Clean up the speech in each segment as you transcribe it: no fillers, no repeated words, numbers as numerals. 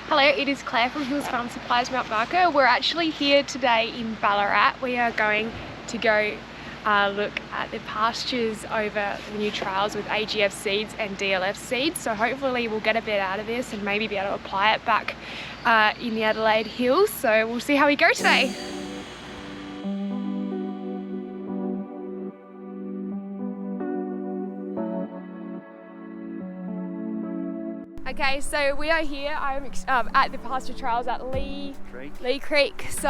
Hello, it is Claire from Hills Farm Supplies, Mount Barker. We're actually here today in Ballarat. We are going to go look at the pastures over the new trials with AGF seeds and DLF seeds. So hopefully we'll get a bit out of this and maybe be able to apply it back in the Adelaide Hills. So we'll see how we go today. Okay, so we are here. I'm at the pasture trials at Leigh Creek. So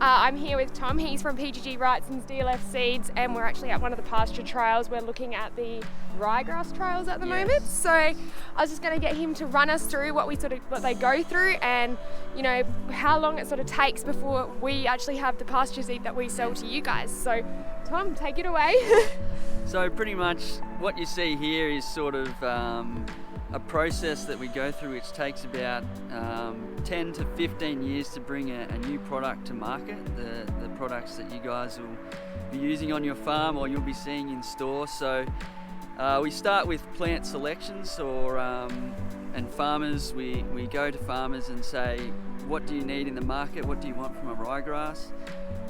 I'm here with Tom. He's from PGG Wrightsons DLF seeds, and we're actually at one of the pasture trials. We're looking at the ryegrass trials at the moment. So I was just going to get him to run us through what they go through, and you know how long it sort of takes before we actually have the pasture seed that we sell to you guys. So Tom, take it away. So pretty much what you see here is sort of a process that we go through which takes about 10 to 15 years to bring a new product to market, the products that you guys will be using on your farm or you'll be seeing in store. So we start with plant selections and farmers, we go to farmers and say, what do you need in the market? What do you want from a ryegrass?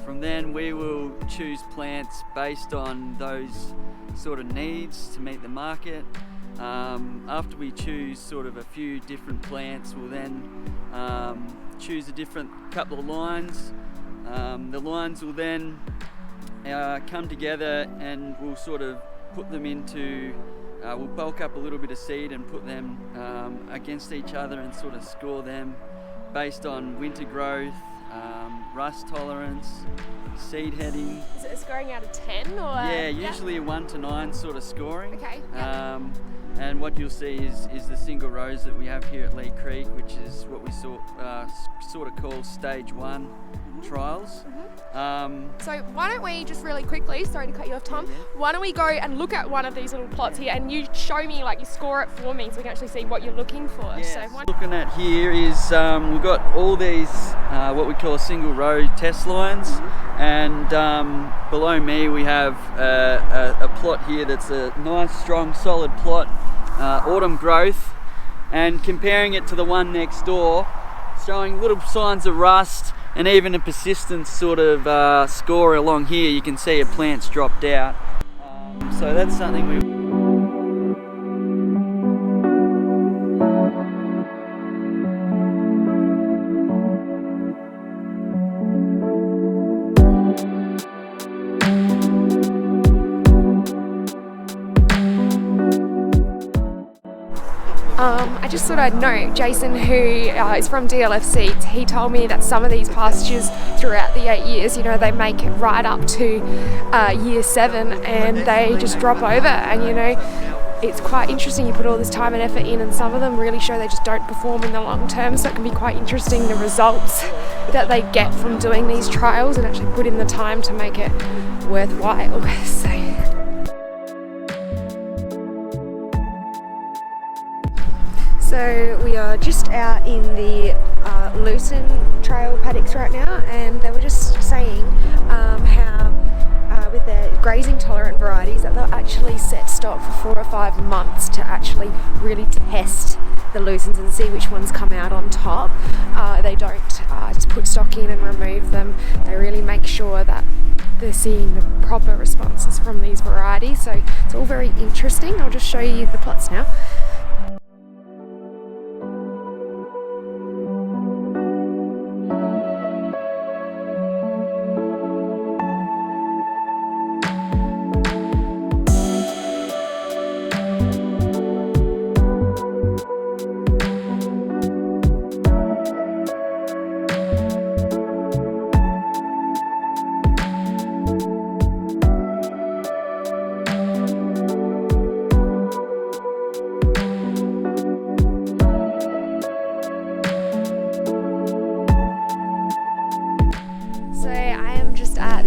From then we will choose plants based on those sort of needs to meet the market. After we choose sort of a few different plants, we'll then choose a different couple of lines. The lines will then come together and we'll sort of put them into, we'll bulk up a little bit of seed and put them against each other and sort of score them based on winter growth, rust tolerance, seed heading. Is it a scoring out of 10 or? Yeah, usually a 1 to 9 sort of scoring. Okay. And what you'll see is the single rows that we have here at Leigh Creek, which is what we sort of call stage 1 trials. So why don't we just really quickly, sorry to cut you off Tom, why don't we go and look at one of these little plots here and you show me, like you score it for me so we can actually see what you're looking for. Yes. So looking at here is we've got all these what we call single row test lines, and below me we have a plot here that's a nice strong solid plot, autumn growth, and comparing it to the one next door, showing little signs of rust and even a persistent sort of score along here. You can see a plant's dropped out. So that's something we... I just thought I'd note, Jason, who is from DLF Seeds, he told me that some of these pastures throughout the 8 years, you know, they make it right up to year 7 and they just drop over, and you know, it's quite interesting. You put all this time and effort in and some of them really show they just don't perform in the long term, so it can be quite interesting the results that they get from doing these trials and actually put in the time to make it worthwhile. So we are just out in the Lucerne trail paddocks right now, and they were just saying how with their grazing tolerant varieties that they'll actually set stock for 4 or 5 months to actually really test the Lucernes and see which ones come out on top. They don't just put stock in and remove them. They really make sure that they're seeing the proper responses from these varieties. So it's all very interesting. I'll just show you the plots now.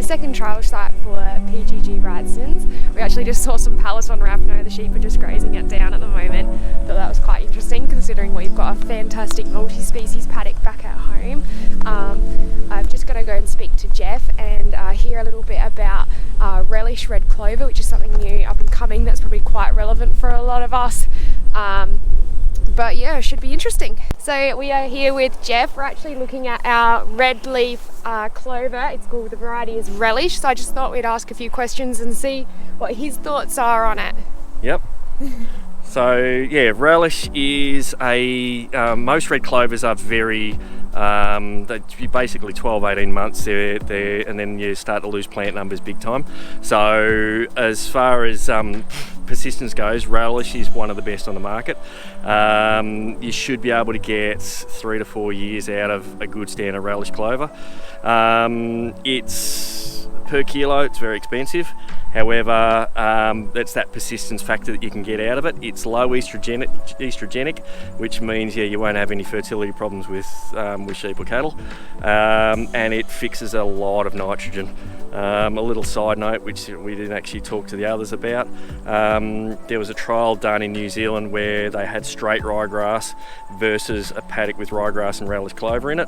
Second trial site for PGG Wrightsons. We actually just saw some pallets on Rapno. The sheep are just grazing it down at the moment. Thought that was quite interesting considering we've got a fantastic multi-species paddock back at home. I've just got to go and speak to Jeff and hear a little bit about relish red clover, which is something new up and coming that's probably quite relevant for a lot of us. But yeah, it should be interesting. So we are here with Jeff. We're actually looking at our red leaf clover. It's called, the variety is Relish. So I just thought we'd ask a few questions and see what his thoughts are on it. Yep. So yeah, relish is most red clovers are very, they're basically 12-18 months there, and then you start to lose plant numbers big time. So as far as persistence goes, relish is one of the best on the market. You should be able to get 3 to 4 years out of a good standard relish clover. It's per kilo, it's very expensive. However, that's that persistence factor that you can get out of it. It's low estrogenic, which means you won't have any fertility problems with sheep or cattle, and it fixes a lot of nitrogen. A little side note, which we didn't actually talk to the others about, there was a trial done in New Zealand where they had straight ryegrass versus a paddock with ryegrass and relish clover in it.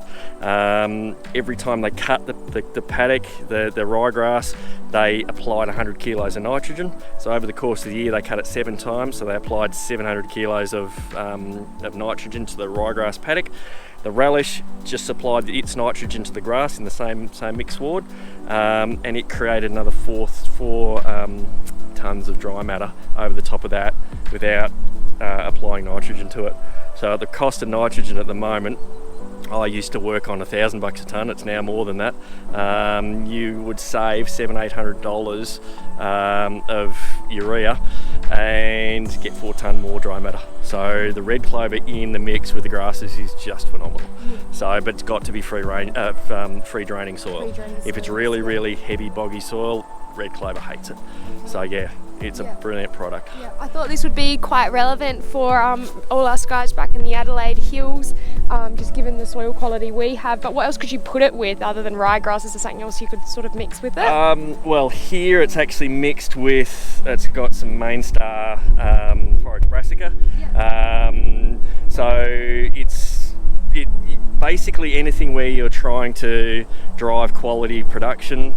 Every time they cut the paddock, the ryegrass, they applied 100 kilos of nitrogen. So over the course of the year they cut it 7 times, so they applied 700 kilos of nitrogen to the ryegrass paddock. The relish just supplied its nitrogen to the grass in the same mixed sward, and it created another 4 tons of dry matter over the top of that without applying nitrogen to it. So at the cost of nitrogen at the moment, I used to work on $1,000 a tonne. It's now more than that. You would save $700-800 of urea and get 4 tonne more dry matter. So the red clover in the mix with the grasses is just phenomenal. So, but it's got to be free draining soil. If it's really heavy boggy soil, red clover hates it. So yeah, it's a brilliant product. Yeah, I thought this would be quite relevant for all us guys back in the Adelaide Hills, just given the soil quality we have. But what else could you put it with other than ryegrass? Is there something else you could sort of mix with it? Well, here it's actually mixed with, it's got some Mainstar forage brassica. So it's basically anything where you're trying to drive quality production.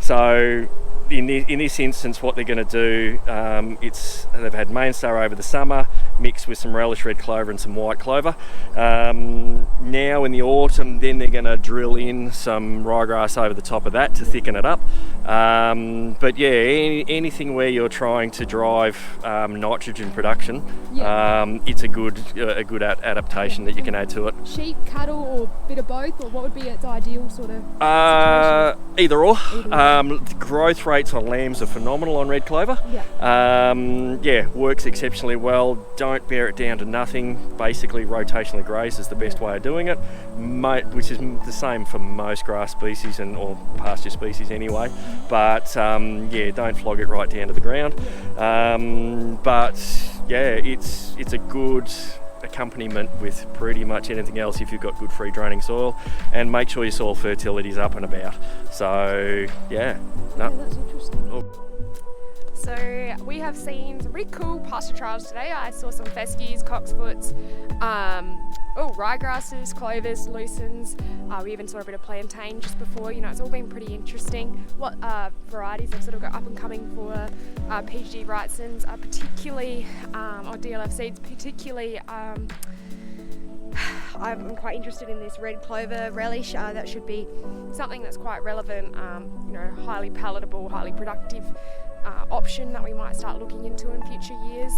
So in this instance, what they're going to do, they've had Mainstar over the summer, mixed with some relish red clover and some white clover. Now in the autumn, then they're going to drill in some ryegrass over the top of that to thicken it up. But yeah, anything where you're trying to drive nitrogen production, it's a good adaptation that you can add to it. Sheep, cattle, or a bit of both, or what would be its ideal sort of situation? Either or. The growth rates on lambs are phenomenal on red clover. Works exceptionally well. Don't bear it down to nothing. Basically rotationally graze is the best way of doing it, which is the same for most grass species or pasture species anyway. But don't flog it right down to the ground. But yeah, it's a good accompaniment with pretty much anything else if you've got good free draining soil, and make sure your soil fertility is up and about. So yeah, that's interesting. Oh. So we have seen some pretty cool pasture trials today. I saw some fescues, cocksfoots, ryegrasses, clovers, lucens. We even saw a bit of plantain just before. It's all been pretty interesting. What varieties have sort of got up and coming for PGG Wrightsons, particularly, or DLF seeds, particularly. I'm quite interested in this red clover relish. That should be something that's quite relevant, highly palatable, highly productive option that we might start looking into in future years.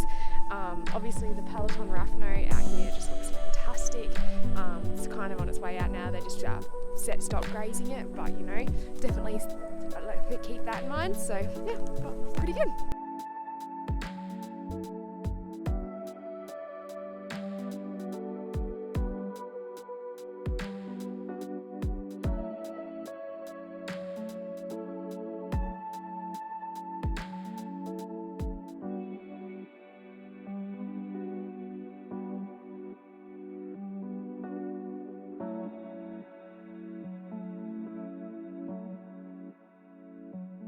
Obviously the Peloton Raphno out here just looks fantastic. It's kind of on its way out now. They just stop grazing it, but definitely keep that in mind. So yeah, pretty good.